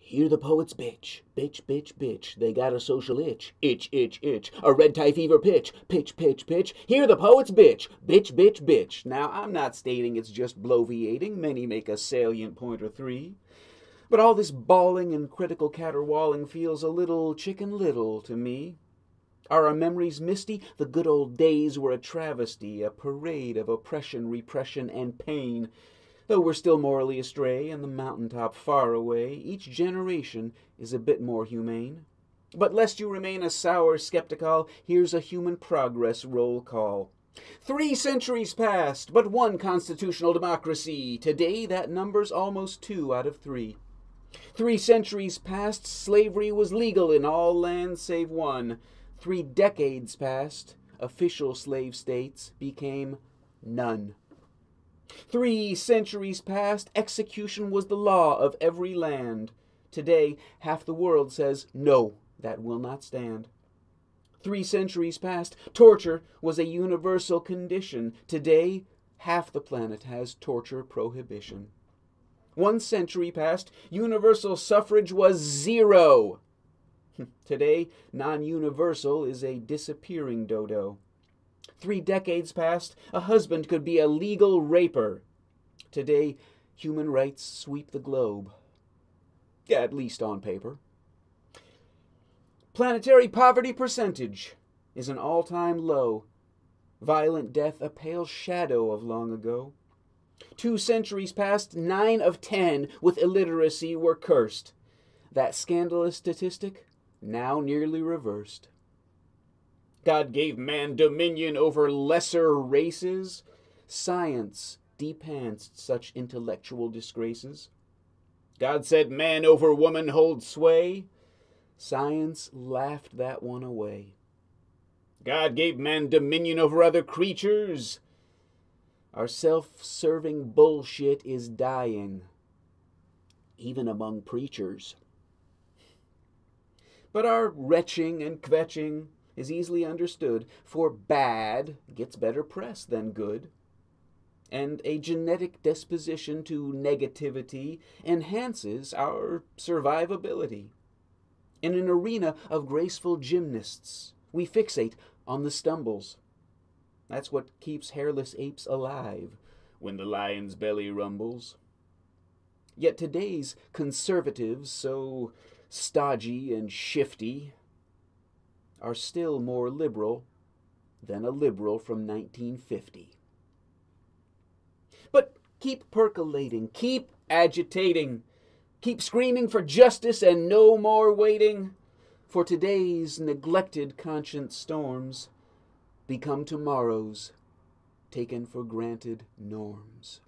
Hear the poets bitch, bitch, bitch, bitch. They got a social itch, itch, itch, itch. A red tie fever pitch, pitch, pitch, pitch. Hear the poets bitch, bitch, bitch, bitch. Now, I'm not stating it's just bloviating. Many make a salient point or three. But all this bawling and critical caterwauling feels a little chicken little to me. Are our memories misty? The good old days were a travesty, a parade of oppression, repression, and pain. Though we're still morally astray and the mountaintop far away, each generation is a bit more humane. But lest you remain a sour skeptical, here's a human progress roll call. 3 centuries passed, but 1 constitutional democracy. Today that number's almost 2 out of 3. 3 centuries passed, slavery was legal in all lands save one. 3 decades passed, official slave states became none. 3 centuries passed, execution was the law of every land. Today, half the world says, no, that will not stand. 3 centuries passed, torture was a universal condition. Today, half the planet has torture prohibition. 1 century passed, universal suffrage was 0. Today, non-universal is a disappearing dodo. 3 decades passed, a husband could be a legal raper. Today, human rights sweep the globe, at least on paper. Planetary poverty percentage is an all-time low. Violent death a pale shadow of long ago. 2 centuries passed, 9 of 10 with illiteracy were cursed. That scandalous statistic now nearly reversed. God gave man dominion over lesser races. Science depantsed such intellectual disgraces. God said man over woman hold sway. Science laughed that one away. God gave man dominion over other creatures. Our self-serving bullshit is dying, even among preachers. But our retching and kvetching is easily understood, for bad gets better press than good, and a genetic disposition to negativity enhances our survivability. In an arena of graceful gymnasts, we fixate on the stumbles. That's what keeps hairless apes alive when the lion's belly rumbles. Yet today's conservatives, so stodgy and shifty, are still more liberal than a liberal from 1950. But keep percolating, keep agitating, keep screaming for justice and no more waiting, for today's neglected conscience storms become tomorrow's taken for granted norms.